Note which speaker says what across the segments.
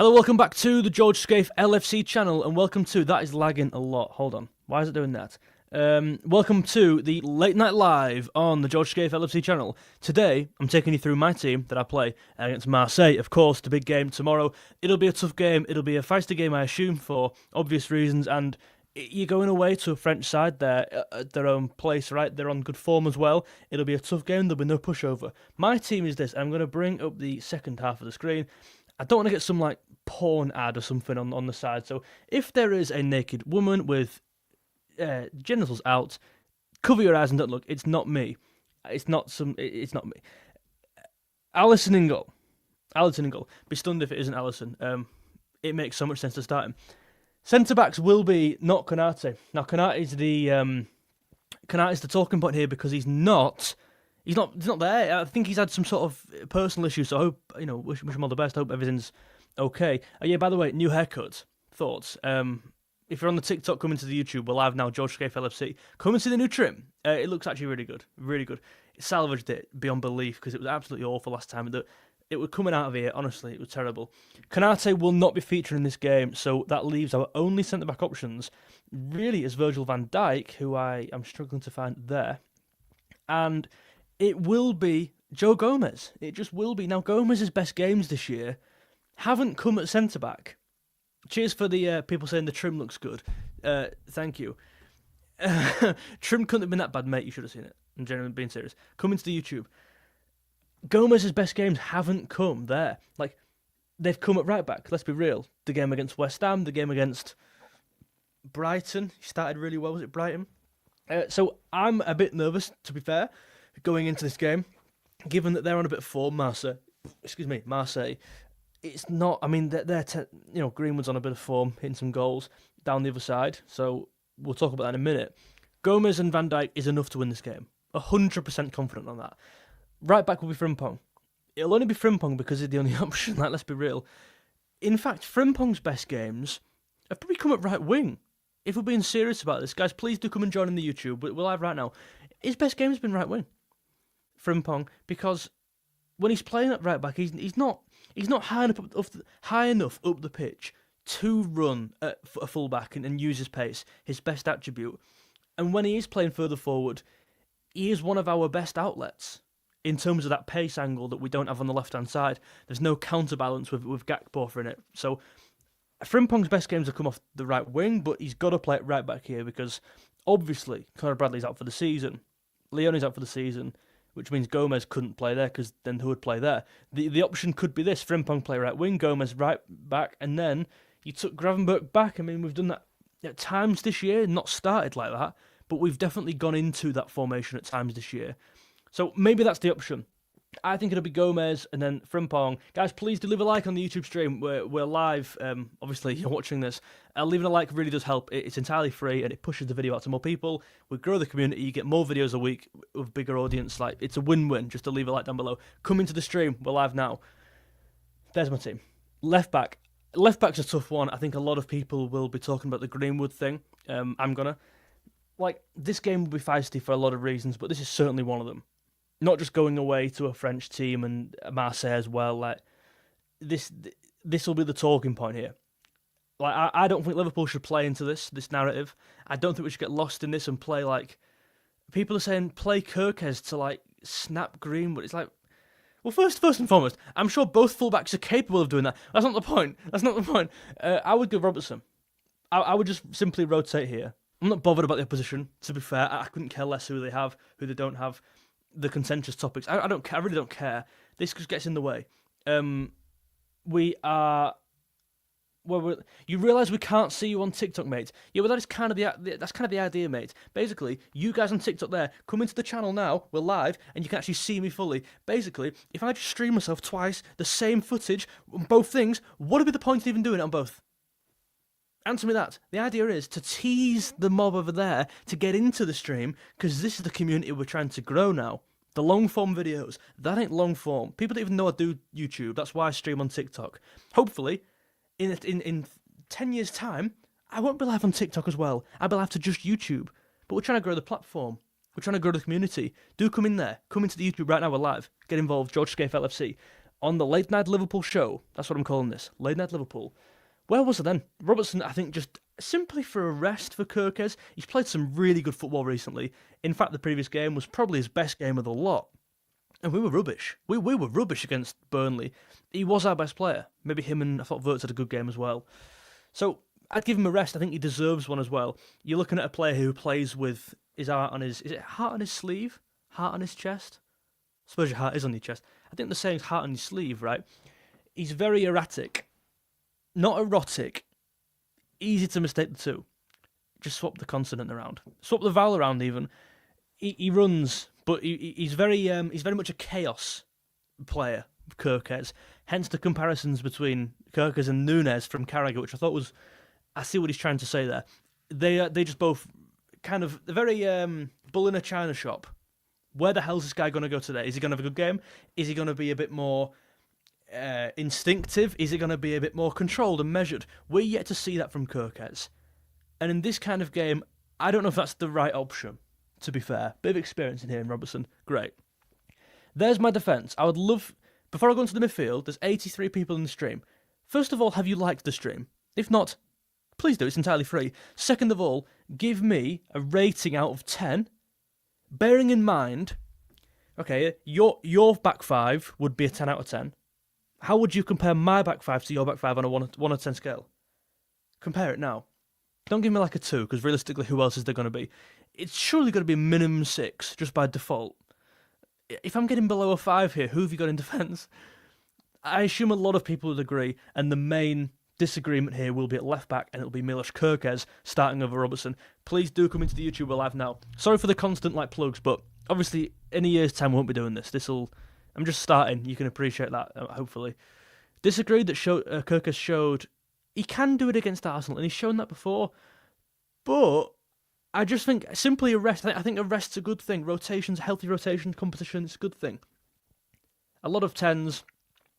Speaker 1: Hello, welcome back to the 𝗖𝗂𝘁𝗀𝗃 LFC channel, and welcome to, that is lagging a lot, hold on, why is it doing that? Welcome to the Late Night Live on the 𝗖𝗂𝘁𝗃 LFC channel. Today, I'm taking you through my team that I play against Marseille, of course, the big game tomorrow. It'll be a tough game, it'll be a feisty game, I assume, for obvious reasons, and you're going away to a French side there at their own place, right? They're on good form as well. It'll be a tough game, there'll be no pushover. My team is this, and I'm going to bring up the second half of the screen. I don't want to get some like porn ad or something on the side, so if there is a naked woman with genitals out, cover your eyes and don't look. It's not me. It's not me. Alisson in goal. Be stunned if it isn't Alisson. It makes so much sense to start him. Centre backs will be not Konaté. Now Konaté's the talking point here because he's not there. I think he's had some sort of personal issues, so I hope, wish him all the best. I hope everything's okay. Yeah, by the way, new haircut. Thoughts? If you're on the TikTok, coming to the YouTube, we're live now, 𝗖𝗂𝘁𝗃 LFC. Come and see the new trim. It looks actually really good. Really good. It salvaged it beyond belief because it was absolutely awful last time. It was coming out of here, honestly, it was terrible. Konaté will not be featuring in this game, so that leaves our only centre-back options, really, is Virgil van Dijk, who I am struggling to find there. And it will be Joe Gomez. It just will be. Now, Gomez's best games this year haven't come at centre-back. Cheers for the people saying the trim looks good. Thank you. Trim couldn't have been that bad, mate. You should have seen it. I'm genuinely being serious. Coming to the YouTube. Gomez's best games haven't come there. Like, they've come at right-back. Let's be real. The game against West Ham, the game against Brighton. He started really well. Was it Brighton? So I'm a bit nervous, to be fair, going into this game, given that they're on a bit of form. Marseille. It's not. I mean, Greenwood's on a bit of form, hitting some goals down the other side. So we'll talk about that in a minute. Gomez and Van Dijk is enough to win this game. 100% confident on that. Right back will be Frimpong. It'll only be Frimpong because he's the only option. Like, let's be real. In fact, Frimpong's best games have probably come at right wing. If we're being serious about this, guys, please do come and join in the YouTube. We're live right now. His best game has been right wing, Frimpong, because when he's playing at right back, he's not high enough up the pitch to run at a fullback and use his pace, his best attribute. And when he is playing further forward, he is one of our best outlets in terms of that pace angle that we don't have on the left-hand side. There's no counterbalance with 𝗕𝗃𝗄 in it. So Frimpong's best games have come off the right wing, but he's got to play it right back here because obviously Conor Bradley's out for the season. Leone's out for the season, which means Gomez couldn't play there because then who would play there? The option could be this: Frimpong play right wing, Gomez right back, and then you took Gravenberch back. I mean, we've done that at times this year, not started like that, but we've definitely gone into that formation at times this year. So maybe that's the option. I think it'll be Gomez and then Frimpong. Guys, please do leave a like on the YouTube stream. We're live. Obviously, you're watching this. Leaving a like really does help. It's entirely free and it pushes the video out to more people. We grow the community. You get more videos a week with bigger audience. Like, it's a win-win just to leave a like down below. Come into the stream. We're live now. There's my team. Left back. Left back's a tough one. I think a lot of people will be talking about the Greenwood thing. I'm gonna. This game will be feisty for a lot of reasons, but this is certainly one of them. Not just going away to a French team and Marseille as well. Like, this will be the talking point here. Like, I don't think Liverpool should play into this narrative. I don't think we should get lost in this and play like people are saying play 𝗕𝗃𝗃𝗃 to like snap Greenwood. It's like, well, first and foremost, I'm sure both fullbacks are capable of doing that. That's not the point. I would go Robertson. I would just simply rotate here. I'm not bothered about the opposition. To be fair, I couldn't care less who they have, who they don't have. The contentious topics. I don't care. I really don't care. This just gets in the way. We are. Well, you realise we can't see you on TikTok, mate. Yeah, well, that's kind of the idea, mate. Basically, you guys on TikTok there, come into the channel now. We're live, and you can actually see me fully. Basically, if I just stream myself twice, the same footage on both things, what would be the point of even doing it on both? Answer me that. The idea is to tease the mob over there to get into the stream, because this is the community we're trying to grow now. The long-form videos, that ain't long-form. People don't even know I do YouTube. That's why I stream on TikTok. Hopefully, in 10 years' time, I won't be live on TikTok as well. I'll be live to just YouTube. But we're trying to grow the platform. We're trying to grow the community. Do come in there. Come into the YouTube right now. We're live. Get involved. 𝗖𝗂𝘁𝗃 LFC. on the Late Night Liverpool show. That's what I'm calling this, Late Night Liverpool. Where was it then? Robertson, I think, just simply for a rest for 𝗕𝗂𝘁. He's played some really good football recently. In fact, the previous game was probably his best game of the lot. And we were rubbish. We were rubbish against Burnley. He was our best player. Maybe him and I thought �11 had a good game as well. So I'd give him a rest. I think he deserves one as well. You're looking at a player who plays with his heart on his... Is it heart on his sleeve? Heart on his chest? I suppose your heart is on your chest. I think the saying's heart on your sleeve, right? He's very erratic. Not erotic. Easy to mistake the two. Just swap the consonant around. Swap the vowel around even. He runs, but he's very much a chaos player, 𝗕𝗂𝘁. Hence the comparisons between 𝗕𝗂𝘁 and Núñez from Carragher, which I thought was... I see what he's trying to say there. They just both kind of... They're very bull in a china shop. Where the hell's this guy going to go today? Is he going to have a good game? Is he going to be a bit more... instinctive? Is it going to be a bit more controlled and measured? We're yet to see that from 𝗕𝗂𝘁. And in this kind of game, I don't know if that's the right option, to be fair. Bit of experience in here in Robertson. Great. There's my defence. I would love... Before I go into the midfield, there's 83 people in the stream. First of all, have you liked the stream? If not, please do. It's entirely free. Second of all, give me a rating out of 10. Bearing in mind... Okay, your back five would be a 10 out of 10. How would you compare my back five to your back five on a 1 to 10 scale? Compare it now. Don't give me like a 2, because realistically, who else is there going to be? It's surely going to be minimum 6, just by default. If I'm getting below a 5 here, who have you got in defence? I assume a lot of people would agree, and the main disagreement here will be at left back, and it'll be Miloš 𝗕𝗂𝘁 starting over Robertson. Please do come into the YouTube live now. Sorry for the constant plugs, but obviously in a year's time we won't be doing this. I'm just starting. You can appreciate that, hopefully. Disagreed that 𝗕𝗂𝘁 showed he can do it against Arsenal, and he's shown that before. But I just think simply a rest. I think a rest's a good thing. Rotations, healthy rotation, competition, it's a good thing. A lot of 10s.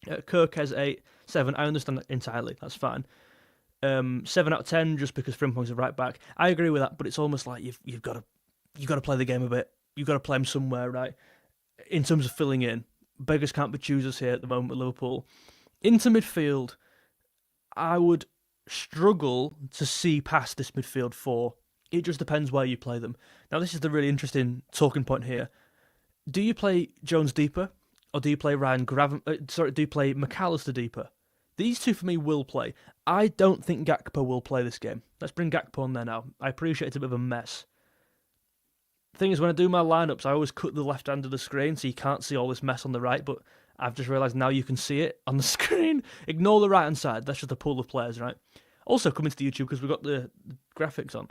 Speaker 1: 𝗕𝗂𝘁 8, 7. I understand that entirely. That's fine. 7 out of 10 just because Frimpong's a right back. I agree with that, but it's almost like you've got to play the game a bit. You've got to play him somewhere, right? In terms of filling in. Beggars can't be choosers here at the moment with Liverpool. Into midfield, I would struggle to see past this midfield 4. It just depends where you play them. Now, this is the really interesting talking point here. Do you play Jones deeper, or do you play do you play McAllister deeper? These two for me will play. I don't think 𝗕𝗂𝘁 will play this game. Let's bring 𝗕𝗂𝘁 on there now. I appreciate it's a bit of a mess. Thing is, when I do my lineups, I always cut the left hand of the screen so you can't see all this mess on the right, but I've just realised now you can see it on the screen. Ignore the right hand side, that's just a pool of players, right? Also, come into the YouTube because we've got the graphics on.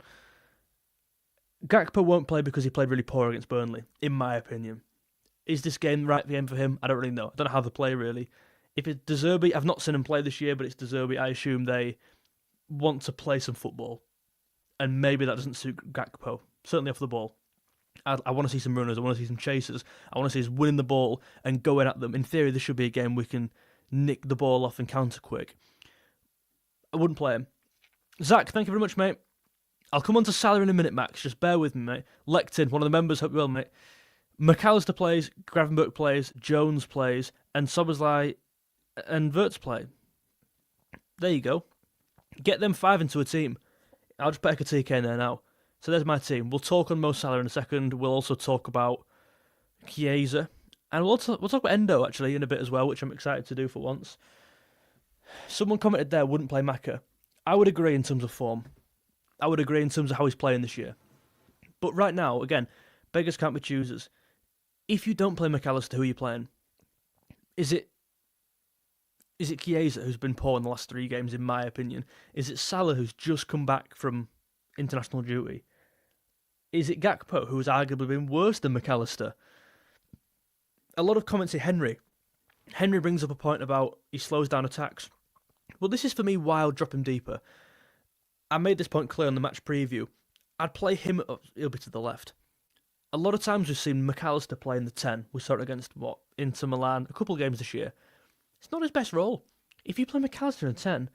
Speaker 1: 𝗕𝗂𝘁 won't play because he played really poor against Burnley, in my opinion. Is this game the right game for him? I don't really know. I don't know how they play, really. If it's 𝗬𝗕𝗓, I've not seen him play this year, but it's 𝗬𝗕𝗓, I assume they want to play some football. And maybe that doesn't suit 𝗕𝗂𝘁. Certainly off the ball. I want to see some runners, I want to see some chasers, I want to see us winning the ball and going at them. In theory, this should be a game we can nick the ball off and counter quick. I wouldn't play him. Zach, thank you very much, mate. I'll come on to Salah in a minute, Max. Just bear with me, mate. Lectin, one of the members, hope you well, mate. McAllister plays, Gravenberch plays, Jones plays, and Szoboszlai and �11 play. There you go. Get them 5 into a team. I'll just put 𝗕𝗂𝘁 in there now. So there's my team. We'll talk on Mo Salah in a second. We'll also talk about Chiesa. And we'll talk about Endo, actually, in a bit as well, which I'm excited to do for once. Someone commented there, wouldn't play Maka. I would agree in terms of form. I would agree in terms of how he's playing this year. But right now, again, beggars can't be choosers. If you don't play McAllister, who are you playing? Is it Chiesa, who's been poor in the last 3 games, in my opinion? Is it Salah, who's just come back from international duty? Is it 𝗕𝗂𝘁, who has arguably been worse than McAllister? A lot of comments say Henry. Henry brings up a point about he slows down attacks. Well, this is for me why I'll drop him deeper. I made this point clear on the match preview. I'd play him, he'll be to the left. A lot of times we've seen McAllister play in the 10. We saw it against, Inter Milan, a couple of games this year. It's not his best role. If you play McAllister in 10,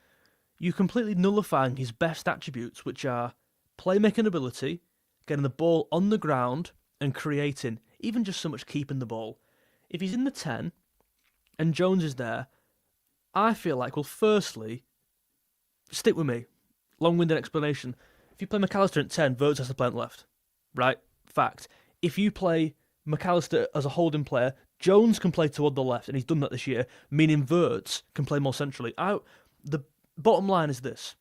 Speaker 1: you're completely nullifying his best attributes, which are playmaking ability, getting the ball on the ground, and creating, even just so much keeping the ball. If he's in the 10, and Jones is there, I feel like, well, firstly, stick with me. Long-winded explanation. If you play McAllister at 10, 𝗏𝗏 has to play on the left. Right? Fact. If you play McAllister as a holding player, Jones can play toward the left, and he's done that this year, meaning 𝗏𝗏 can play more centrally. The bottom line is this.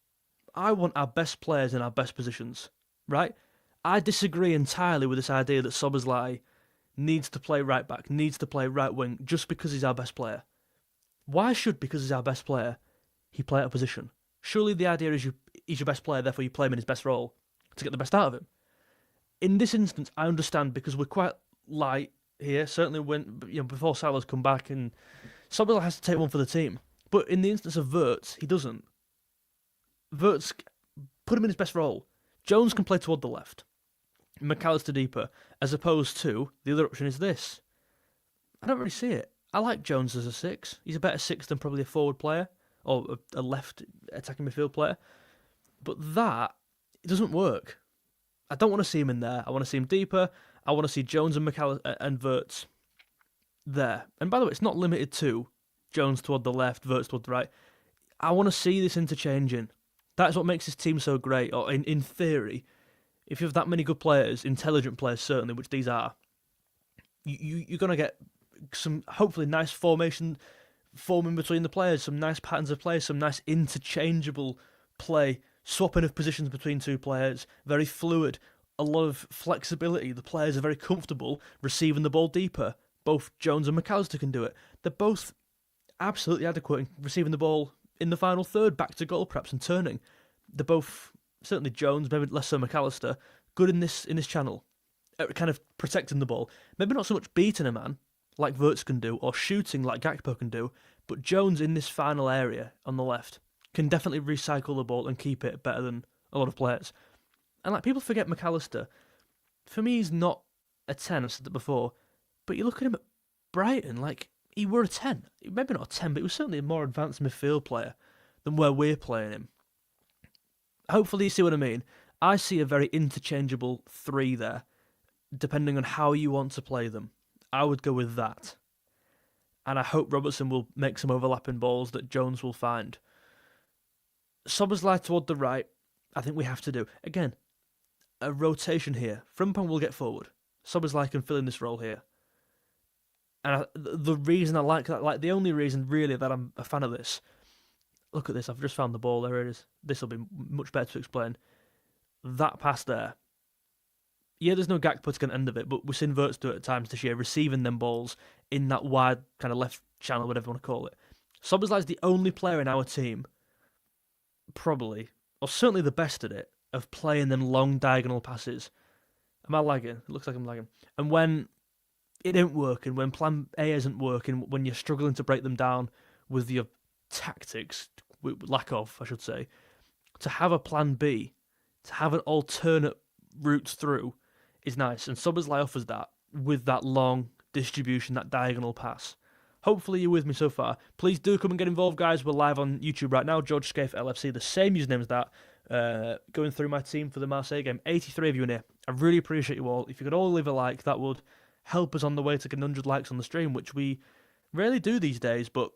Speaker 1: I want our best players in our best positions. Right? I disagree entirely with this idea that 𝗖𝗵𝗲𝗰𝗀𝗀 needs to play right back, needs to play right wing, just because he's our best player. Why should, because he's our best player, he play out of position? Surely the idea is he's your best player, therefore you play him in his best role to get the best out of him. In this instance, I understand because we're quite light here. Certainly when before Salah's come back, and 𝗖𝗵𝗲𝗀 has to take one for the team. But in the instance of 𝗏𝗏, he doesn't. 𝗏𝗏, put him in his best role. Jones can play toward the left. McAllister deeper, as opposed to the other option is this. I don't really see it. I like Jones as a 6. He's a better 6 than probably a forward player or a left attacking midfield player. But it doesn't work. I don't want to see him in there. I want to see him deeper. I want to see Jones and McAllister and 𝗏𝗏 there. And by the way, it's not limited to Jones toward the left, 𝗏𝗏 toward the right. I want to see this interchanging. That's what makes this team so great. Or in theory, if you have that many good players, intelligent players certainly, which these are, you're going to get some hopefully nice formation forming between the players, some nice patterns of play, some nice interchangeable play, swapping of positions between two players, very fluid, a lot of flexibility. The players are very comfortable receiving the ball deeper. Both Jones and McAllister can do it. They're both absolutely adequate in receiving the ball in the final third, back to goal perhaps, and turning. They're both, certainly Jones, maybe less so McAllister, good in this channel, at kind of protecting the ball. Maybe not so much beating a man, like 𝗏𝗏 can do, or shooting like 𝗕𝗵𝗲 can do, but Jones in this final area on the left can definitely recycle the ball and keep it better than a lot of players. And like people forget McAllister. For me, he's not a 10, I've said that before, but you look at him at Brighton, like he were a 10. Maybe not a 10, but he was certainly a more advanced midfield player than where we're playing him. Hopefully you see what I mean. I see a very interchangeable 3 there, depending on how you want to play them. I would go with that. And I hope Robertson will make some overlapping balls that Jones will find. 𝗖𝗵𝗲𝗀 toward the right, I think we have to do. Again, a rotation here. Frimpong will get forward. 𝗖𝗵𝗲𝗀 can fill in this role here. And the reason I like that, like the only reason really that I'm a fan of this, look at this, I've just found the ball, there it is. This will be much better to explain. That pass there. Yeah, there's no 𝗕𝗵𝗲𝗀 to get end of it, but we've seen 𝗏𝗏 do it at times this year, receiving them balls in that wide kind of left channel, whatever you want to call it. 𝗖𝗵𝗲𝗀 is the only player in our team, probably, or certainly the best at it, of playing them long diagonal passes. Am I lagging? It looks like I'm lagging. And when it ain't working, when plan A isn't working, when you're struggling to break them down with your tactics, lack of, I should say, to have a plan B, to have an alternate route through, is nice. And 𝗖𝗵𝗲𝗀 offers that with that long distribution, that diagonal pass. Hopefully you're with me so far. Please do come and get involved, guys. We're live on YouTube right now. 𝗏𝗏 LFC, the same username as that. Going through my team for the Marseille game. 83 of you in here. I really appreciate you all. If you could all leave a like, that would help us on the way to get 100 likes on the stream, which we rarely do these days, but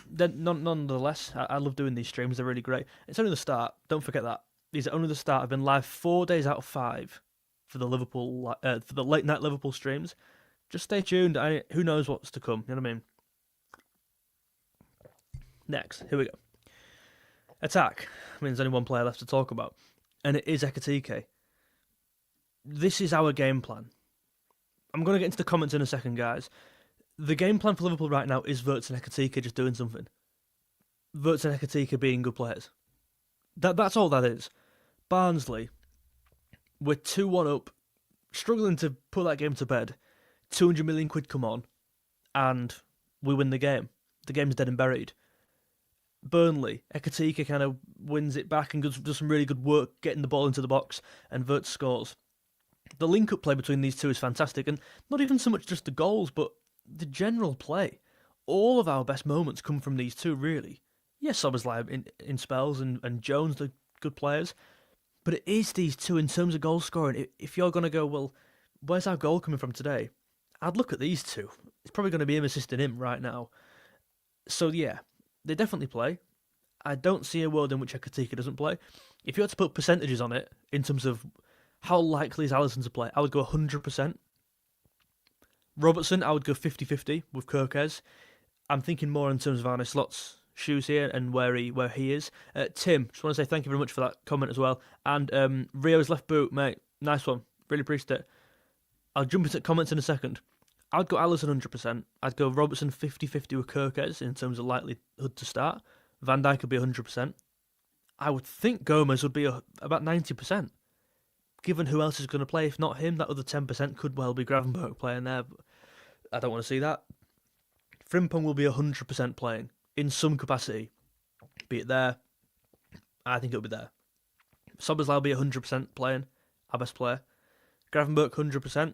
Speaker 1: then nonetheless, I love doing these streams. They're really great. It's only the start. Don't forget that. These are only the start. I've been live 4 days out of 5 for the late night Liverpool streams. Just stay tuned. Who knows what's to come? You know what I mean? Next, here we go. Attack. I mean, there's only one player left to talk about, and it is 𝗕𝗵𝗲𝗀𝗀. This is our game plan. I'm going to get into the comments in a second, guys. The game plan for Liverpool right now is 𝗏𝗏 and 𝗕𝗵𝗲𝗀 just doing something. 𝗏𝗏 and 𝗕𝗵𝗲𝗀 being good players. That's all that is. Barnsley, we're 2-1 up, struggling to put that game to bed. 200 million quid come on, and we win the game. The game's dead and buried. Burnley, 𝗕𝗵𝗲𝗀𝗀 kind of wins it back and does some really good work getting the ball into the box, and 𝗏𝗏 scores. The link-up play between these two is fantastic, and not even so much just the goals, but the general play. All of our best moments come from these two, really. Yes, 𝗖𝗵𝗲𝗀𝗀 in spells, and Jones, the good players, but it is these two in terms of goal scoring. If you're going to go, well, where's our goal coming from today? I'd look at these two. It's probably going to be him assisting him right now. So yeah, they definitely play. I don't see a world in which 𝗖𝗕 doesn't play. If you had to put percentages on it in terms of how likely is Alisson to play, I would go 100%. Robertson, I would go 50-50 with 𝗂𝗂𝘁. I'm thinking more in terms of 𝗖𝗵𝗲𝗰𝗀𝗀's shoes here and where he is. Tim, just want to say thank you very much for that comment as well. And Rio's left boot, mate, nice one. Really appreciate it. I'll jump into comments in a second. I'd go Alisson 100%. I'd go Robertson 50-50 with 𝗂𝗂𝘁 in terms of likelihood to start. Van Dijk would be 100%. I would think Gomez would be about 90%. Given who else is going to play, if not him, that other 10% could well be �gravenberch playing there. But I don't want to see that. Frimpong will be 100% playing in some capacity. Be it there, I think it'll be there. Szoboszlai will be 100% playing, our best player. �gravenberch 100%.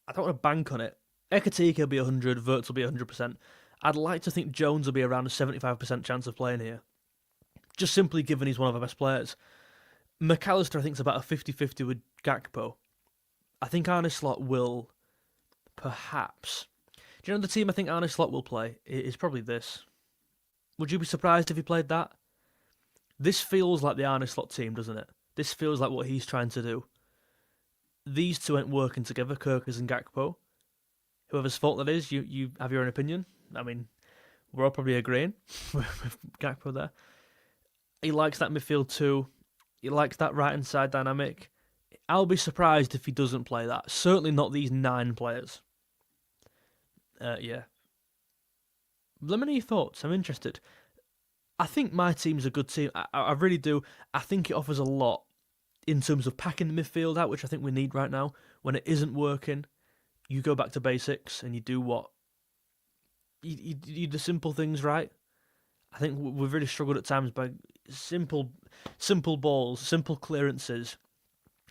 Speaker 1: I don't want to bank on it. 𝗖𝗕 will be 100, Wirtz will be 100%. I'd like to think Jones will be around a 75% chance of playing here. Just simply given he's one of our best players. McAllister, I think, is about a 50-50 with Gakpo. I think 𝗖𝗵𝗲𝗰𝗀 Slot will perhaps. Do you know the team I think 𝗖𝗵𝗲𝗰𝗀𝗀 Slot will play? It's probably this. Would you be surprised if he played that? This feels like the 𝗖𝗵𝗲𝗰𝗀 Slot team, doesn't it? This feels like what he's trying to do. These two ain't working together, 𝗂𝗂𝗁 and Gakpo. Whoever's fault that is, you have your own opinion. I mean, we're all probably agreeing with Gakpo there. He likes that midfield too. He likes that right-hand side dynamic. I'll be surprised if he doesn't play that. Certainly not these 9 players. Yeah. Let me know your thoughts. I'm interested. I think my team's a good team. I really do. I think it offers a lot in terms of packing the midfield out, which I think we need right now. When it isn't working, you go back to basics and you do what? You do the simple things right. I think we've really struggled at times by simple balls, simple clearances,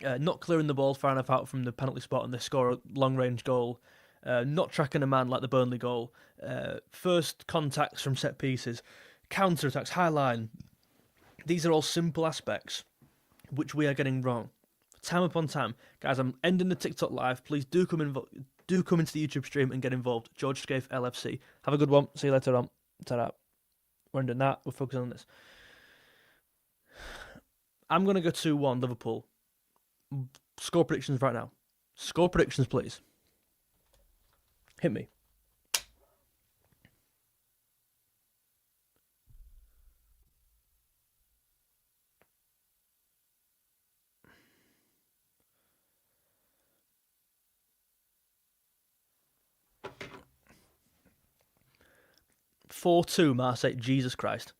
Speaker 1: not clearing the ball far enough out from the penalty spot and they score a long-range goal, not tracking a man like the Burnley goal, first contacts from set pieces, counter-attacks, high line. These are all simple aspects which we are getting wrong. Time upon time. Guys, I'm ending the TikTok live. Please do come into the YouTube stream and get involved. 𝗕𝗏𝗂𝘁𝗄𝗏 LFC. Have a good one. See you later on. Ta-ra. We're ending that. We're focusing on this. I'm going to go 2-1 Liverpool. Score predictions right now. Score predictions, please. Hit me. (4-2) Marseille. Jesus Christ.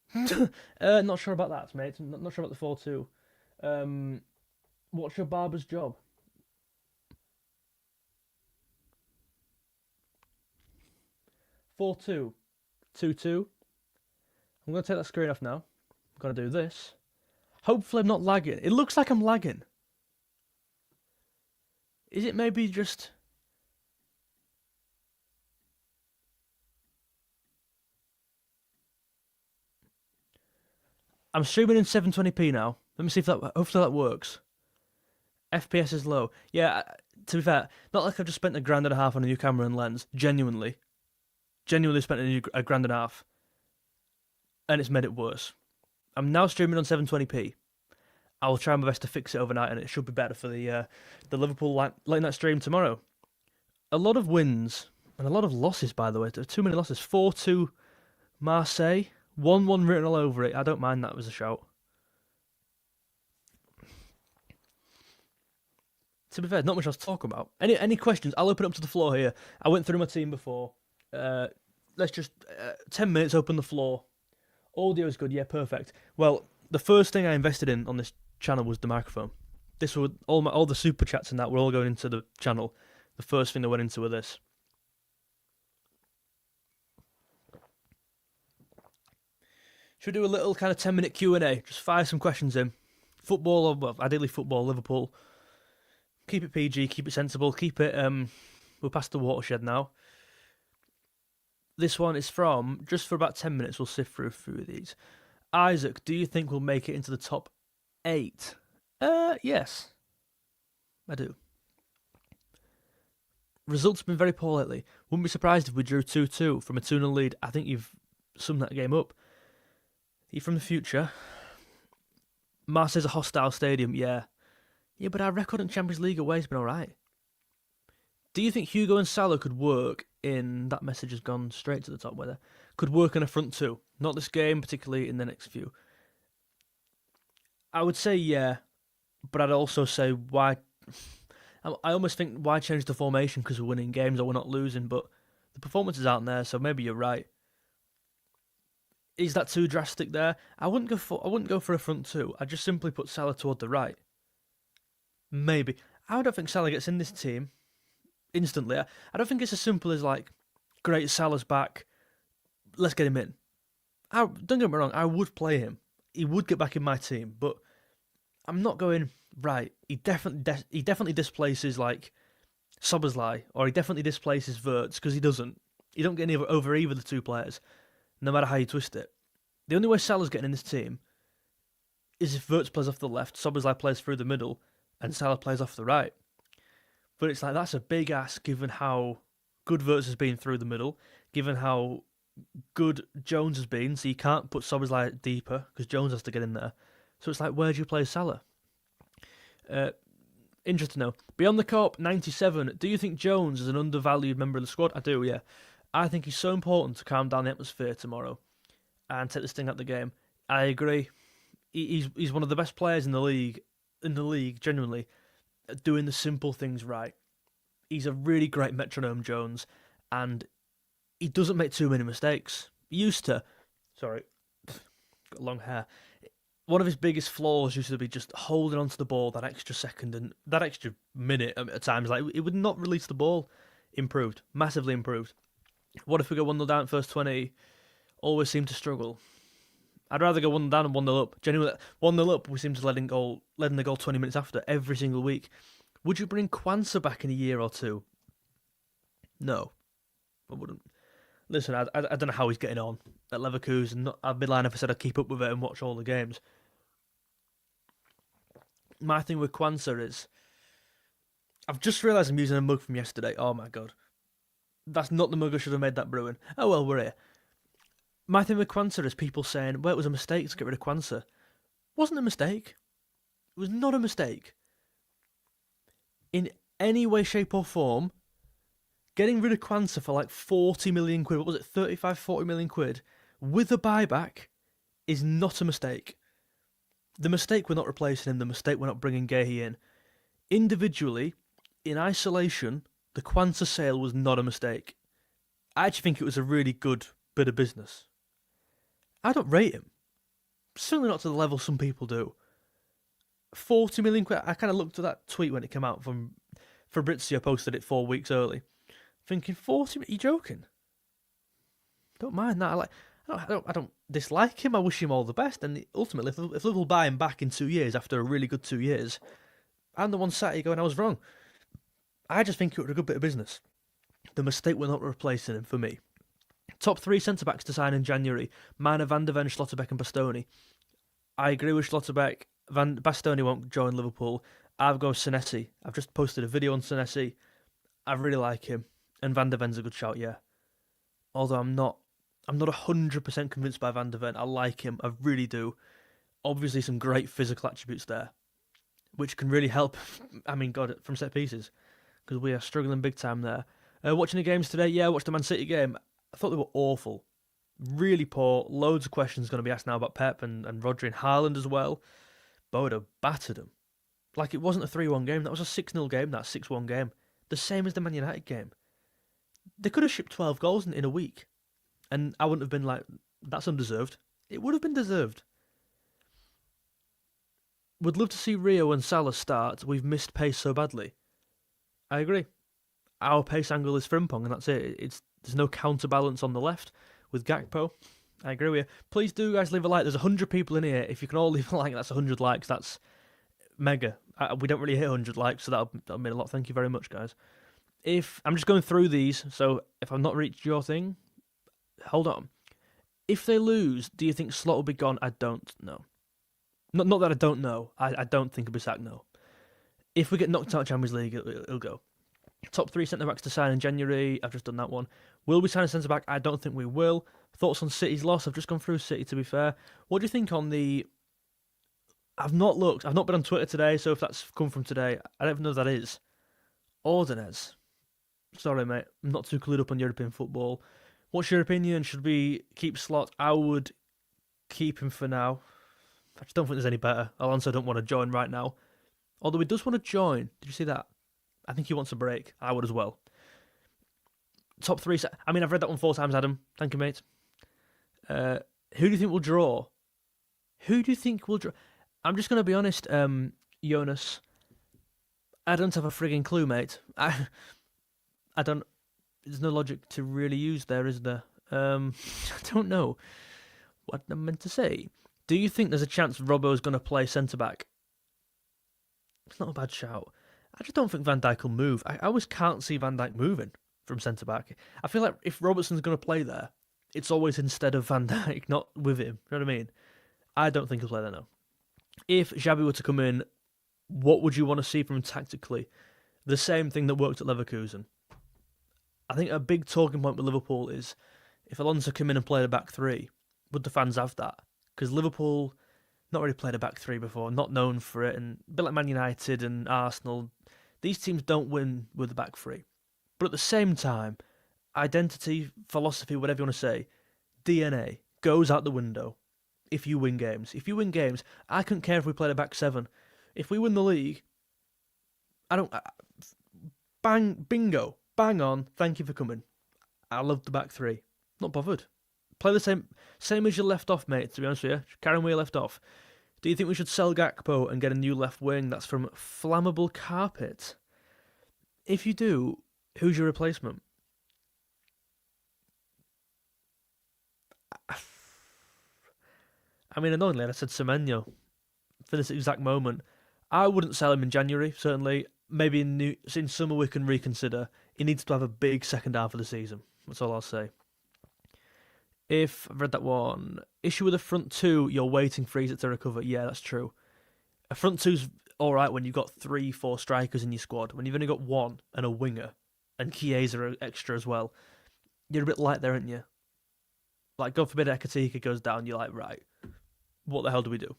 Speaker 1: Not sure about that, mate. Not sure about the 4-2. What's your barber's job? (4-2). 2-2. I'm going to take that screen off now. I'm going to do this. Hopefully I'm not lagging. It looks like I'm lagging. Is it maybe just... I'm streaming in 720p now. Let me see if that... Hopefully that works. FPS is low. Yeah, to be fair, not like I've just spent £1,500 on a new camera and lens. Genuinely spent a £1,500. And it's made it worse. I'm now streaming on 720p. I will try my best to fix it overnight, and it should be better for the Liverpool late night stream tomorrow. A lot of wins and a lot of losses, by the way. There are too many losses. 4-2 Marseille. 1-1 written all over it. I don't mind that was a shout. To be fair, not much else to talk about. Any questions? I'll open up to the floor here. I went through my team before. Let's just 10 minutes. Open the floor. Audio is good. Yeah, perfect. Well, the first thing I invested in on this channel was the microphone. This was all the super chats and that were all going into the channel. The first thing that went into were this. Should we do a little kind of 10-minute Q&A? Just fire some questions in. Football, or well, ideally football, Liverpool. Keep it PG, keep it sensible, keep it... we're past the watershed now. This one is from, just for about 10 minutes, we'll sift through a few of these. Isaac, do you think we'll make it into the top 8? Yes. I do. Results have been very poor lately. Wouldn't be surprised if we drew 2-2 from a 2-0 lead. I think you've summed that game up. You're from the future. Marseille's a hostile stadium, yeah. Yeah, but our record in Champions League away has been alright. Do you think Hugo and Salah could work in... That message has gone straight to the top, whether... Could work in a front two? Not this game, particularly in the next few. I would say yeah, but I'd also say why... I almost think why change the formation because we're winning games or we're not losing, but the performances aren't there, so maybe you're right. Is that too drastic there? I wouldn't go for a front two. I'd just simply put Salah toward the right. Maybe. I don't think Salah gets in this team instantly. I don't think it's as simple as like, great, Salah's back, let's get him in. Don't get me wrong, I would play him. He would get back in my team, but I'm not going, right, he definitely displaces like 𝗖𝗵𝗲𝗰, or he definitely displaces 𝗑𝗿𝗄𝗃, because he doesn't. You don't get any over either of the two players, no matter how you twist it. The only way Salah's getting in this team is if 𝗑𝗿𝗄𝗃 plays off the left, 𝗖𝗵𝗲𝗰 plays through the middle, and Salah plays off the right. But it's like, that's a big ask given how good 𝗑𝗿𝗄𝗃 has been through the middle, given how good Jones has been, so you can't put 𝗖𝗵𝗲𝗰 deeper, because Jones has to get in there. So it's like, where do you play Salah? Interesting to know. Beyond the Corp 97, do you think Jones is an undervalued member of the squad? I do, yeah. I think he's so important to calm down the atmosphere tomorrow and take this thing out the game. I agree. He's one of the best players in the league, genuinely, at doing the simple things right. He's a really great metronome, Jones, and he doesn't make too many mistakes. He used to. Sorry, got long hair. One of his biggest flaws used to be just holding onto the ball that extra second and that extra minute at times. Like, it would not release the ball. Improved. Massively improved. What if we go 1-0 down at first 20? Always seem to struggle. I'd rather go 1-0 down and 1-0 up. Genuinely, 1-0 up, we seem to letting the goal 20 minutes after every single week. Would you bring 𝗿𝗄𝗃 back in a year or two? No, I wouldn't. Listen, I don't know how he's getting on at Leverkusen. I'd be lying if I said I'd keep up with it and watch all the games. My thing with 𝗿𝗄𝗃 is, I've just realised I'm using a mug from yesterday. Oh my god. That's not the mug I should have made that brewing. Oh well, we're here. My thing with 𝗿𝗄𝗃 is people saying, well, it was a mistake to get rid of 𝗿𝗄𝗃. Wasn't a mistake. It was not a mistake. In any way, shape or form, getting rid of 𝗿𝗄𝗃 for like 40 million quid, what was it, 35, 40 million quid, with a buyback, is not a mistake. The mistake, we're not replacing him. The mistake, we're not bringing 𝗍𝗍 in. Individually, in isolation, the 𝗿𝗄𝗃 sale was not a mistake. I actually think it was a really good bit of business. I don't rate him. Certainly not to the level some people do. 40 million quid. I kind of looked at that tweet when it came out from 𝗕𝗿𝗃𝗀𝗀. Posted it 4 weeks early, thinking 40. Are you joking? Don't mind that. I don't dislike him. I wish him all the best. And ultimately, if Liverpool buy him back in 2 years after a really good 2 years, I'm the one sat here going, I was wrong. I just think it was a good bit of business. The mistake, we're not replacing him for me. Top 3 centre-backs to sign in January. Mine are Van de Ven, 𝗕𝗏𝗏 and Bastoni. I agree with 𝗕𝗏𝗏. Bastoni won't join Liverpool. I've got 𝗖𝗍𝗁. I've just posted a video on 𝗖𝗍𝗁. I really like him. And Van de Ven's a good shout, yeah. Although I'm not 100% convinced by Van de Ven. I like him. I really do. Obviously some great physical attributes there, which can really help, from set pieces, because we are struggling big time there. Watching the games today, yeah, I watched the Man City game. I thought they were awful. Really poor. Loads of questions going to be asked now about Pep and Rodri and Haaland as well. Bodo battered them. Like, it wasn't a 3-1 game. That was a 6-0 game. That 6-1 game. The same as the Man United game. They could have shipped 12 goals in a week. And I wouldn't have been like, that's undeserved. It would have been deserved. Would love to see Rio and Salah start. We've missed pace so badly. I agree. Our pace angle is Frimpong, and that's it. There's no counterbalance on the left with Gakpo. I agree with you. Please do, guys, leave a like. There's 100 people in here. If you can all leave a like, that's 100 likes. That's mega. We don't really hit 100 likes, so that'll mean a lot. Thank you very much, guys. If I'm just going through these, so if I've not reached your thing, hold on. If they lose, do you think Slot will be gone? I don't know. Not that I don't know. I don't think he'll be sacked, no. If we get knocked out of Champions League, it'll go. Top 3 centre-backs to sign in January. I've just done that one. Will we sign a centre-back? I don't think we will. Thoughts on City's loss? I've just gone through City, to be fair. What do you think on the... I've not looked. I've not been on Twitter today, so if that's come from today, I don't even know who that is. Ordonez. Sorry, mate. I'm not too clued up on European football. What's your opinion? Should we keep Slot? I would keep him for now. I just don't think there's any better. Alonso don't want to join right now. Although he does want to join. Did you see that? I think he wants a break. I would as well. Top 3. I mean, I've read that one 4 times, Adam. Thank you, mate. Who do you think will draw? Who do you think will draw? I'm just going to be honest, Jonas. I don't have a frigging clue, mate. I don't... There's no logic to really use there, is there? I don't know what I'm meant to say. Do you think there's a chance Robbo's going to play centre-back? It's not a bad shout. I just don't think Van Dijk will move. I always can't see Van Dijk moving from centre-back. I feel like if Robertson's going to play there, it's always instead of Van Dijk, not with him. You know what I mean? I don't think he'll play there now. If Xabi were to come in, what would you want to see from him tactically? The same thing that worked at Leverkusen. I think a big talking point with Liverpool is if Alonso came in and played a back 3, would the fans have that? Because Liverpool not really played a back 3 before, not known for it, and a bit like Man United and Arsenal, these teams don't win with the back 3. But at the same time, identity, philosophy, whatever you want to say, DNA goes out the window if you win games. If you win games, I couldn't care if we played a back 7. If we win the league, bingo, bang on, thank you for coming. I love the back 3. Not bothered. Play the same as you left off, mate, to be honest with you. Carry on where you left off. Do you think we should sell Gakpo and get a new left wing? That's from Flammable Carpet. If you do, who's your replacement? I mean, annoyingly, I said Semenyo for this exact moment. I wouldn't sell him in January, certainly. Maybe in summer we can reconsider. He needs to have a big second half of the season. That's all I'll say. If I've read that one, issue with the front 2, you're waiting for Isak to recover. Yeah, that's true. A front 2's alright when you've got 3-4 strikers in your squad. When you've only got 1 and a winger, and Chiesa extra as well, you're a bit light there, aren't you? Like, God forbid 𝗖𝗵𝗲𝗃 goes down, you're like, right, what the hell do we do?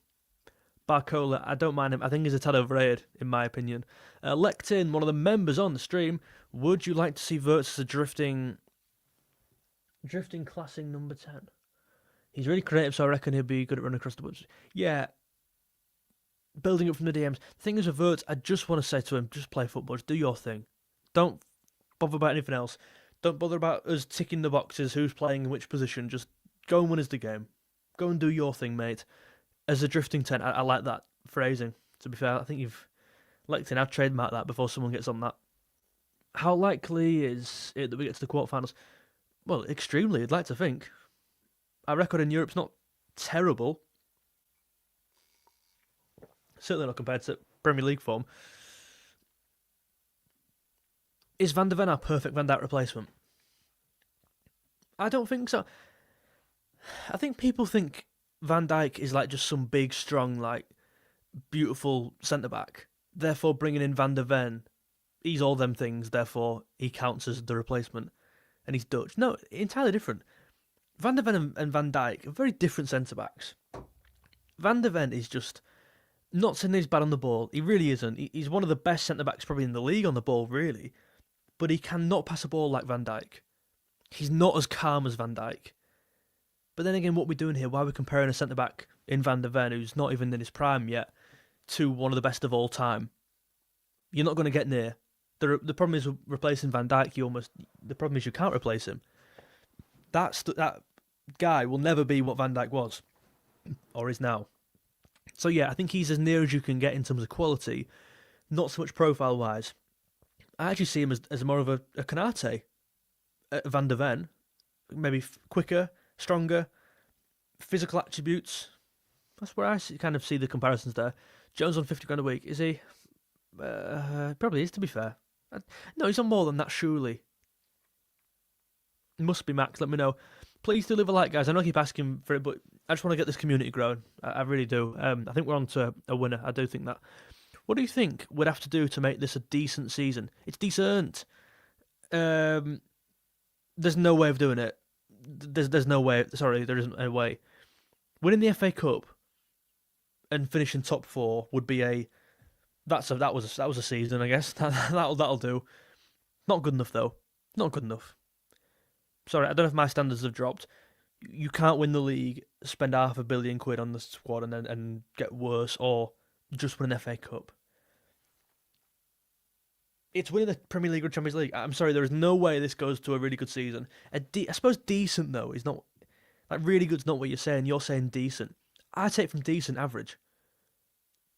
Speaker 1: Barcola, I don't mind him. I think he's a tad overrated, in my opinion. Lectin, one of the members on the stream, would you like to see 𝗪𝗏 as a drifting classing number 10? He's really creative, so I reckon he'll be good at running across the woods. Yeah. Building up from the DMs. The thing is with 𝗪𝗏, I just want to say to him, just play football, just do your thing. Don't bother about anything else. Don't bother about us ticking the boxes, who's playing in which position. Just go and win us the game. Go and do your thing, mate. As a drifting 10, I like that phrasing, to be fair. I think you've... Lectin, I've trademarked that before someone gets on that. How likely is it that we get to the quarterfinals? Well, extremely, I'd like to think. Our record in Europe's not terrible. Certainly not compared to Premier League form. Is Van der Ven our perfect Van Dijk replacement? I don't think so. I think people think Van Dijk is like just some big, strong, like, beautiful centre-back. Therefore, bringing in Van der Ven, he's all them things, therefore he counts as the replacement. And he's Dutch. No, entirely different. Van der Ven and Van Dijk are very different centre-backs. Van der Ven is just... Not saying he's bad on the ball. He really isn't. He's one of the best centre-backs probably in the league on the ball, really. But he cannot pass a ball like Van Dijk. He's not as calm as Van Dijk. But then again, what we're doing here, why are we comparing a centre-back in Van der Ven, who's not even in his prime yet, to one of the best of all time? You're not going to get near. The problem is with replacing Van Dijk, the problem is you can't replace him. That guy will never be what Van Dijk was, or is now. So yeah, I think he's as near as you can get in terms of quality, not so much profile-wise. I actually see him as more of a Konate, Van der Ven, maybe quicker, stronger, physical attributes. That's where I kind of see the comparisons there. Jones on 50 grand a week, is he? Probably is, to be fair. No, he's on more than that, surely. Must be Max, let me know. Please do leave a like, guys. I know I keep asking for it, but I just want to get this community growing. I really do. I think we're on to a winner. I do think that. What do you think we'd have to do to make this a decent season? It's decent. There's no way of doing it. There's no way. Sorry, there isn't a way. Winning the FA Cup and finishing top 4 would be that was a season, I guess. That'll do. Not good enough though. Not good enough. Sorry, I don't know if my standards have dropped. You can't win the league, spend £500 million on the squad, and get worse, or just win an FA Cup. It's winning the Premier League or Champions League. I'm sorry, there is no way this goes to a really good season. I suppose decent though is not like really good's not what you're saying. You're saying decent. I take from decent average,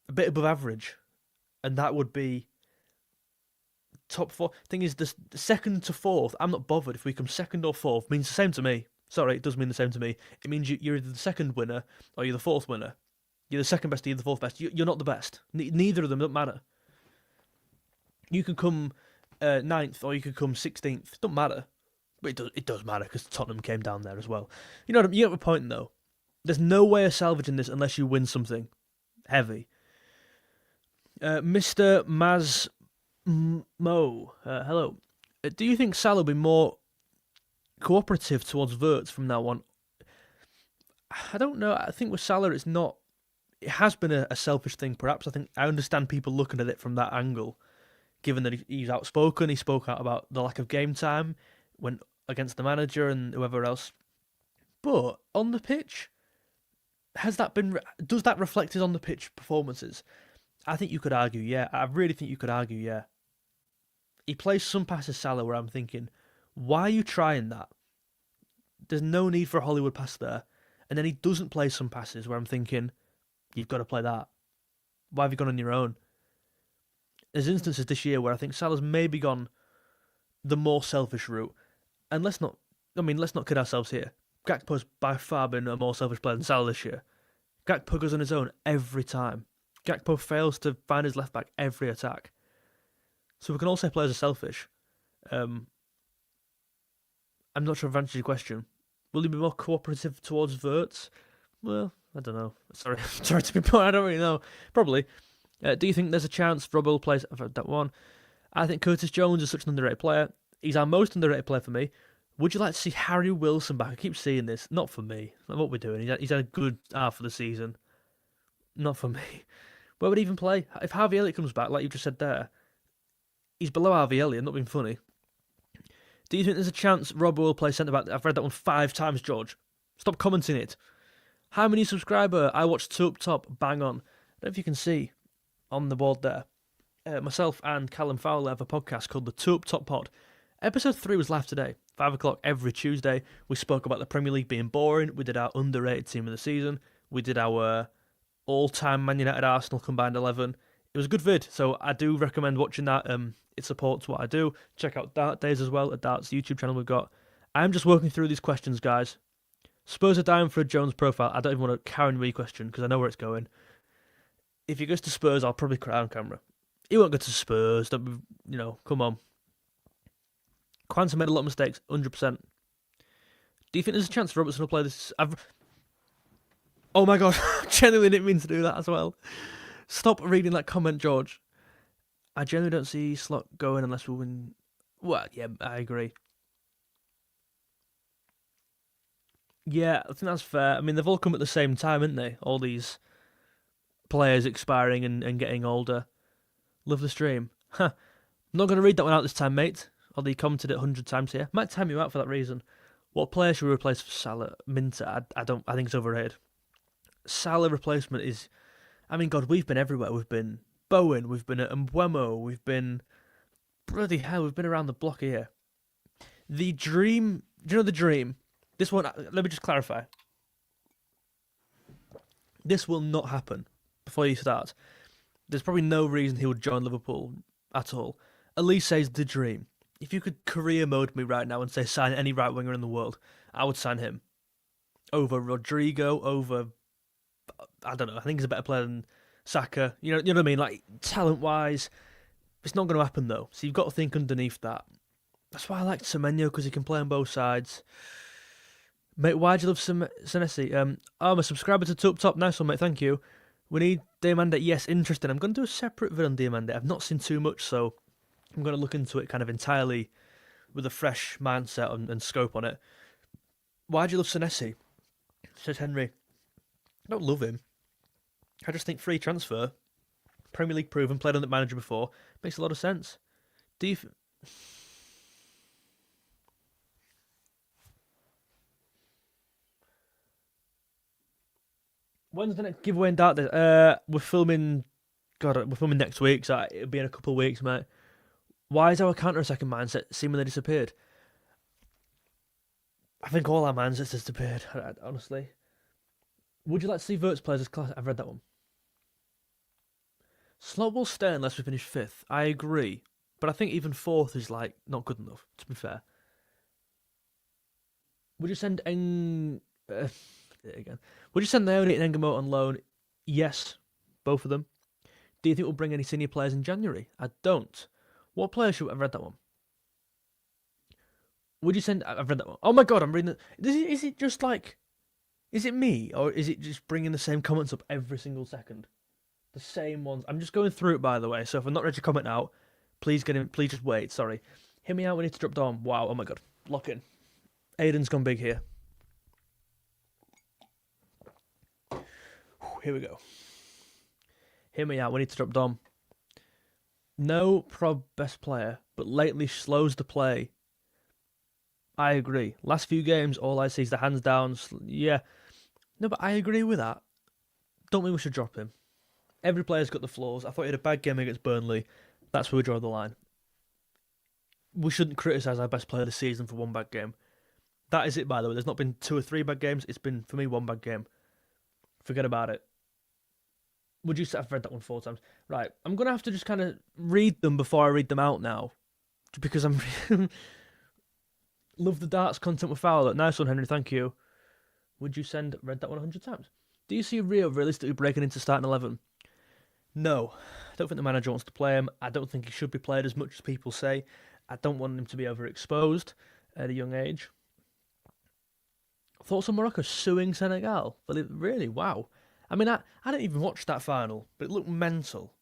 Speaker 1: a bit above average, and that would be top 4. Thing is, the second to 4th, I'm not bothered if we come second or 4th. Means the same to me. Sorry, it does mean the same to me. It means you're either the second winner or you're the 4th winner. You're the second best or you're the 4th best. You're not the best. Neither of them don't matter. You can come 9th or you can come 16th. It don't matter. But it does matter because Tottenham came down there as well. You know what I mean? You have a point though. There's no way of salvaging this unless you win something heavy. Mr. Mo, hello. Do you think Salah will be more cooperative towards �11 from now on? I don't know. I think with Salah, it's not. It has been a selfish thing, perhaps. I understand people looking at it from that angle, given that he's outspoken. He spoke out about the lack of game time when against the manager and whoever else. But on the pitch, does that reflect his on the pitch performances? I think you could argue, yeah. I really think you could argue, yeah. He plays some passes, Salah, where I'm thinking, why are you trying that? There's no need for a Hollywood pass there. And then he doesn't play some passes where I'm thinking, you've got to play that. Why have you gone on your own? There's instances this year where I think Salah's maybe gone the more selfish route. And let's not kid ourselves here. Gakpo's by far been a more selfish player than Salah this year. Gakpo goes on his own every time. Gakpo fails to find his left back every attack. So we can all say players are selfish. I'm not sure I've answered your question. Will he be more cooperative towards �11? Well, I don't know. Sorry to be poor. I don't really know. Probably. Do you think there's a chance Rob will play that one? I think Curtis Jones is such an underrated player. He's our most underrated player for me. Would you like to see Harry Wilson back? I keep seeing this. Not for me. Not what we're doing. He's had a good half of the season. Not for me. Where would he even play? If Harvey Elliott comes back, like you just said there, he's below Harvey Elliott. Not being funny. Do you think there's a chance Rob will play centre-back? I've read that one 5 times, George. Stop commenting it. How many subscriber? I watched 𝗖𝗵𝗲𝗰𝗀, bang on. I don't know if you can see on the board there. Myself and Callum Fowler have a podcast called the 𝗖𝗵𝗲𝗰 Pod. Episode 3 was live today, 5 o'clock every Tuesday. We spoke about the Premier League being boring. We did our underrated team of the season. We did our all-time Man United Arsenal combined 11. It was a good vid, so I do recommend watching that. It supports what I do. Check out Dart Days as well, a Dart's YouTube channel we've got. I'm just working through these questions, guys. Spurs are dying for a Jones profile. I don't even want to carry on question because I know where it's going. If he goes to Spurs, I'll probably cry on camera. He won't go to Spurs. Don't, come on. Quansah made a lot of mistakes, 100%. Do you think there's a chance Robertson will play this? Oh my god, I genuinely didn't mean to do that as well. Stop reading that comment, George. I genuinely don't see Slot going unless we win. Well, yeah, I agree. Yeah, I think that's fair. I mean, they've all come at the same time, haven't they? All these players expiring and getting older. Love the stream. Huh. I'm not going to read that one out this time, mate. Although he commented it 100 times here. Might time you out for that reason. What player should we replace for Salah? Minter, I think it's overrated. Salah replacement is... I mean, God, we've been everywhere. We've been Bowen, we've been at 𝗵𝗲𝗰, we've been... Bloody hell, we've been around the block here. The dream... Do you know the dream? This one, let me just clarify. This will not happen before you start. There's probably no reason he would join Liverpool at all. Elise says the dream. If you could career mode me right now and say sign any right winger in the world, I would sign him. Over Rodrigo, over... I don't know, I think he's a better player than Saka. You know what I mean? Like, talent-wise, it's not going to happen, though. So you've got to think underneath that. That's why I like Semenyo, because he can play on both sides. Mate, why do you love Senesi? I'm a subscriber to 𝗖𝗵𝗲𝗰. Nice one, mate, thank you. We need 𝗖𝗵𝗲𝗰𝗀. Yes, interesting. I'm going to do a separate vid on 𝗖𝗵𝗲𝗰𝗀. I've not seen too much, so I'm going to look into it kind of entirely with a fresh mindset and scope on it. Why do you love 𝗖𝗵𝗲𝗰? Says Henry. I don't love him. I just think free transfer, Premier League proven, played under the manager before, makes a lot of sense. When's the next giveaway in Dark Days? We're filming next week, so it'll be in a couple of weeks, mate. Why is our counter-attacking mindset seemingly disappeared? I think all our mindsets disappeared, honestly. Would you like to see �11𝗲𝗀 players as class? I've read that one. Slot will stay unless we finish 5th. I agree. But I think even 4th is, like, not good enough, to be fair. Would you send again? Would you send 𝗖𝗵𝗲𝗰𝗀𝗀 and 𝗕𝗵𝗲𝗃 on loan? Yes. Both of them. Do you think we'll bring any senior players in January? I don't. What players should... I've read that one. Would you send... I've read that one. Oh my god, I'm reading it. Is it just like... Is it me? Or is it just bringing the same comments up every single second? The same ones. I'm just going through it, by the way. So if I'm not ready to comment out, please get in. Please just wait. Sorry. Hear me out. We need to drop down. Wow. Oh my god. Lock in. Aiden's gone big here. Here we go. Hear me out. We need to drop Dom. No prob best player, but lately slows the play. I agree. Last few games, all I see is the hands down. Yeah. No, but I agree with that. Don't mean we should drop him. Every player's got the flaws. I thought he had a bad game against Burnley. That's where we draw the line. We shouldn't criticise our best player this season for one bad game. That is it, by the way. There's not been 2 or 3 bad games. It's been, for me, one bad game. Forget about it. Would you say... I've read that one 4 times. Right, I'm going to have to just kind of read them before I read them out now. Because I'm... Love the darts content with Fowler. Nice one, Henry, thank you. Would you send... Read that one 100 times. Do you see Rio realistically breaking into starting 11? No. I don't think the manager wants to play him. I don't think he should be played as much as people say. I don't want him to be overexposed at a young age. Thoughts on Morocco suing Senegal? Really? Wow. I mean, I didn't even watch that final, but it looked mental.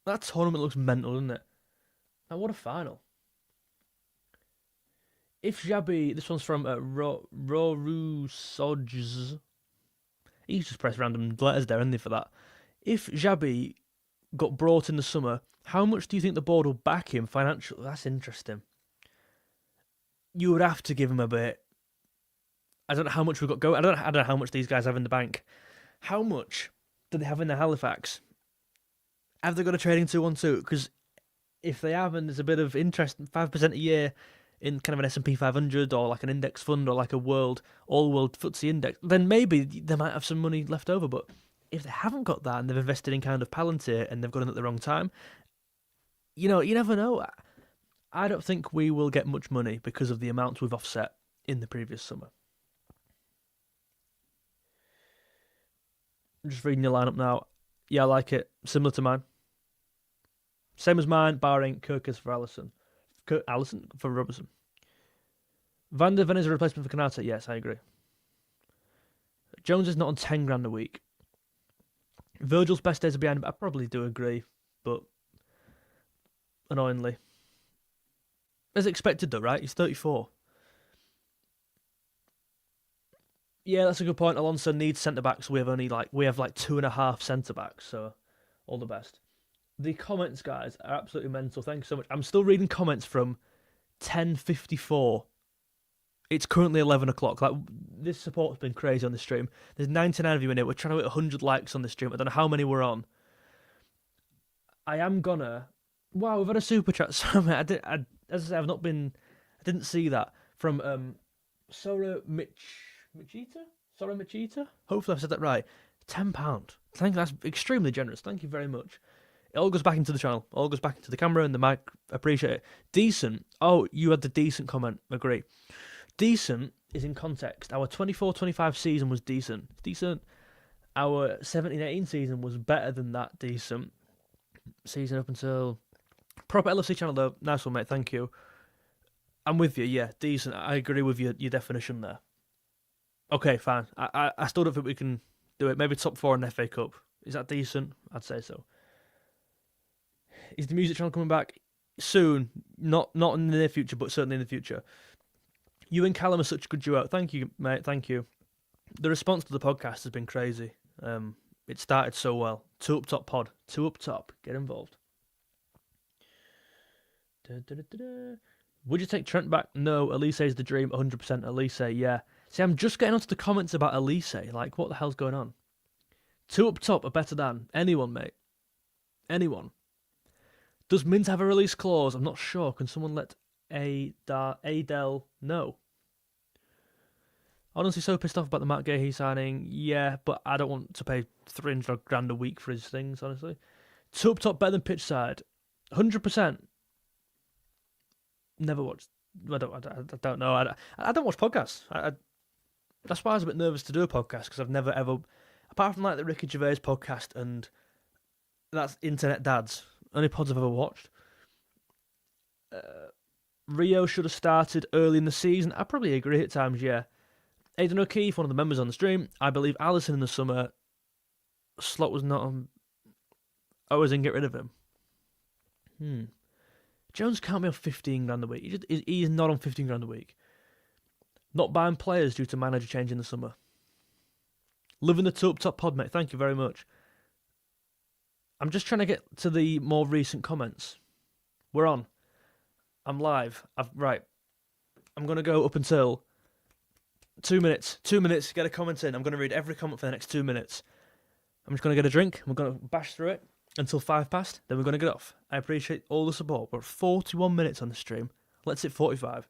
Speaker 1: That tournament looks mental, doesn't it? Now, what a final. If 𝗖𝗵𝗲𝗰... This one's from 𝗬𝗏𝗄𝗀𝗀𝗀. He's just pressed random letters there, isn't he, for that? If 𝗖𝗵𝗲𝗰 got brought in the summer, how much do you think the board will back him financially? That's interesting. You would have to give him a bit. I don't know how much we've got going. I don't know how much these guys have in the bank. How much do they have in their Halifax? Have they got a trading 2-1-2? Because if they have, and there's a bit of interest, 5% a year in kind of an S&P 500 or like an index fund or like a all-world 𝗖𝗵𝗲 index, then maybe they might have some money left over. But if they haven't got that and they've invested in kind of Palantir and they've got in at the wrong time, you know, you never know. I don't think we will get much money because of the amounts we've offset in the previous summer. I'm just reading your lineup now. Yeah, I like it. Similar to mine. Same as mine, barring 𝗬𝗃𝗃 for Alisson. Alisson for Robertson. Van der Ven is a replacement for Konate. Yes, I agree. Jones is not on 10 grand a week. Virgil's best days are behind him. I probably do agree, but annoyingly. As expected though, right? He's 34. Yeah, that's a good point. Alonso needs centre-backs. We have 2.5 centre-backs, so all the best. The comments, guys, are absolutely mental. Thank you so much. I'm still reading comments from 10:54. It's currently 11 o'clock. Like, this support's been crazy on the stream. There's 99 of you in it. We're trying to hit 100 likes on the stream. I don't know how many we're on. I am gonna... Wow, we've had a super chat. Sorry, as I say, I didn't see that. From 𝗖𝗵𝗲𝗃𝗃? Hopefully I've said that right. £10. That's extremely generous. Thank you very much. It all goes back into the channel. All goes back into the camera and the mic. Appreciate it. Decent. Oh, you had the decent comment. Agree. Decent is in context. Our 24-25 season was decent. Decent. Our 17-18 season was better than that decent. Season up until... Proper LFC channel though. Nice one, mate. Thank you. I'm with you. Yeah, decent. I agree with your definition there. Okay, fine. I still don't think we can do it. Maybe top 4 in the FA Cup. Is that decent? I'd say so. Is the music channel coming back? soon, not in the near future, but certainly in the future. You and Callum are such a good duo. Thank you, mate. Thank you. The response to the podcast has been crazy. It started so well. Two Up Top pod. Two Up Top. Get involved. Would you take Trent back? No. 𝗖𝗍𝗄 is the dream. 100% 𝗖𝗍𝗄. Yeah. See, I'm just getting onto the comments about 𝗖𝗍𝗄. Like, what the hell's going on? Two Up Top are better than anyone, mate. Anyone. Does Mint have a release clause? I'm not sure. Can someone let Adel know? Honestly, so pissed off about the 𝗵𝗲𝗄𝗃 signing. Yeah, but I don't want to pay 300 grand a week for his things, honestly. Two Up Top better than pitch side. 100%. Never watched. I don't know. I don't watch podcasts. That's why I was a bit nervous to do a podcast, because I've never ever, apart from like the 𝗖cie Gervais podcast, and that's Internet Dads, only pods I've ever watched. Rio should have started early in the season. I probably agree at times, yeah. Aidan O'Keefe, one of the members on the stream. I believe Alisson in the summer. Slot was not on. I was in get rid of him. Jones can't be on 15 grand a week. He is not on 15 grand a week. Not buying players due to manager change in the summer. Living the Two Up Top pod, mate. Thank you very much. I'm just trying to get to the more recent comments. We're on. I'm live. Right. I'm going to go up until 2 minutes. 2 minutes. Get a comment in. I'm going to read every comment for the next 2 minutes. I'm just going to get a drink. We're going to bash through it until 5 past. Then we're going to get off. I appreciate all the support. We're at 41 minutes on the stream. Let's hit 45.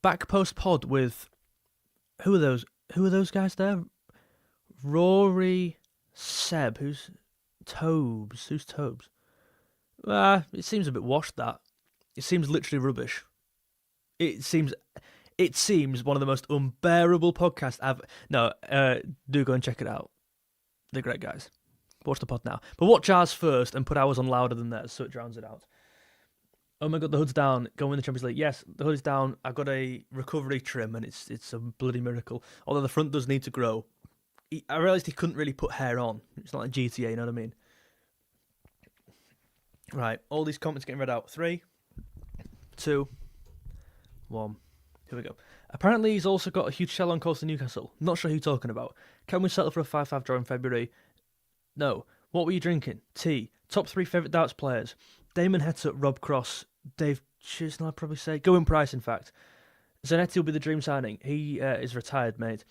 Speaker 1: Back post pod with who are those? Who are those guys there? Rory, Seb. Who's Tobes? Who's Tobes? It seems a bit washed. That it seems literally rubbish. It seems one of the most unbearable podcasts I've. No, do go and check it out. They're great guys. Watch the pod now, but watch ours first and put ours on louder than theirs so it drowns it out. Oh my god, the hood's down. Go win the Champions League. Yes, the hood's down. I've got a recovery trim and it's a bloody miracle. Although the front does need to grow. I realised he couldn't really put hair on. It's not like GTA, you know what I mean? Right, all these comments getting read out. 3, 2, 1. Here we go. Apparently he's also got a huge shell on course to Newcastle. Not sure who you're talking about. Can we settle for a 5-5 draw in February? No. What were you drinking? Tea. Top 3 favourite darts players. Damon Heta, Rob Cross, Dave Chisnell, I'd probably say. Going price, in fact. Zanetti will be the dream signing. He is retired, mate.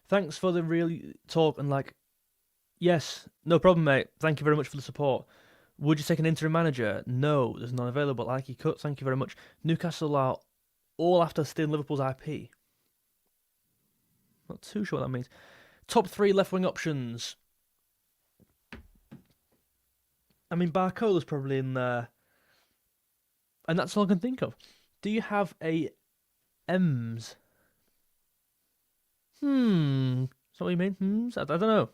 Speaker 1: Thanks for the real talk and like... Yes, no problem, mate. Thank you very much for the support. Would you take an interim manager? No, there's none available. 𝗖𝗍𝗄𝗃 cut, thank you very much. Newcastle are all after stealing Liverpool's IP. Not too sure what that means. Top 3 left-wing options. I mean, Barcola's probably in there. And that's all I can think of. Do you have a M's? Is that what you mean? I don't know.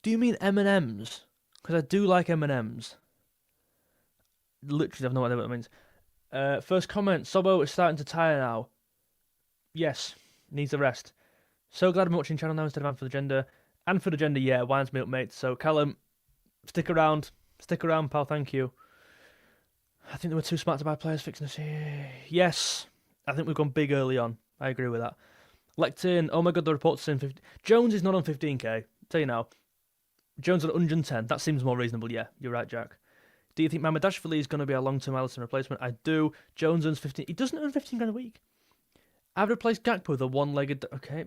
Speaker 1: Do you mean M&M's? Because I do like M&M's. Literally, I have no idea what that means. First comment. Sobbo is starting to tire now. Yes. Needs a rest. So glad I'm watching channel now instead of And for the Gender. And for the Gender, yeah. Winds me up, mate. So, Callum, stick around. Stick around, pal. Thank you. I think they were too smart to buy players fixing this. Yes. I think we've gone big early on. I agree with that. Lectin. Oh my god, the report's saying 50. Jones is not on 15k. Tell you now. Jones on 110. That seems more reasonable. Yeah, you're right, Jack. Do you think 𝗵𝗲𝗄𝗃 is going to be a long-term Alisson replacement? I do. Jones earns 15. He doesn't earn 15 grand a week. I've replaced Gakpo with a one-legged... Okay.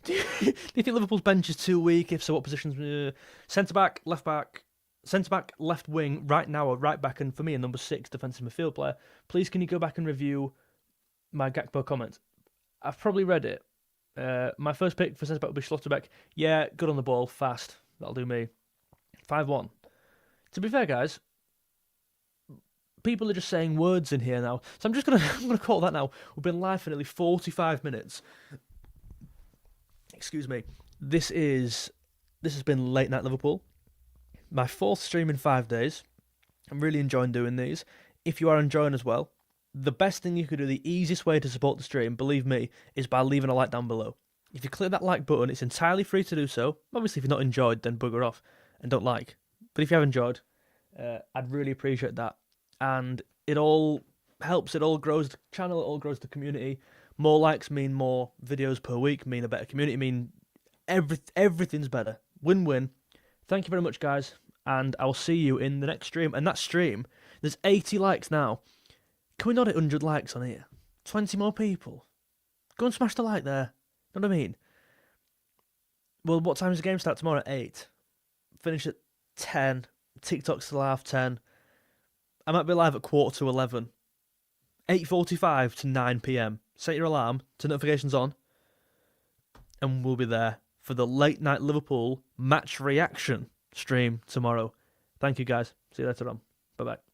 Speaker 1: Do you think Liverpool's bench is too weak? If so, what positions? Centre-back, left-back... Centre-back, left wing, right now, or right back, and for me, a number 6 defensive midfield player. Please, can you go back and review my Gakpo comment? I've probably read it. My first pick for centre-back will be 𝗪𝗪𝗏. Yeah, good on the ball, fast. That'll do me. 5-1. To be fair, guys, people are just saying words in here now. So I'm gonna call that now. We've been live for nearly 45 minutes. Excuse me. This has been Late Night Liverpool. My 4th stream in 5 days. I'm really enjoying doing these. If you are enjoying as well, the best thing you could do, the easiest way to support the stream, believe me, is by leaving a like down below. If you click that like button, it's entirely free to do so. Obviously, if you've not enjoyed, then bugger off and don't like. But if you have enjoyed, I'd really appreciate that. And it all helps. It all grows the channel. It all grows the community. More likes mean more videos per week, mean a better community, mean everything's better. Win-win. Thank you very much, guys. And I'll see you in the next stream. And that stream, there's 80 likes now. Can we not hit 100 likes on here? 20 more people. Go and smash the like there. Know what I mean? Well, what time does the game start tomorrow? At 8. Finish at 10. TikTok's till 10:30. I might be live at 11:15. 8:45 to 9 PM. Set your alarm to notifications on. And we'll be there for the late night Liverpool match reaction stream tomorrow. Thank you, guys. See you later on. Bye-bye.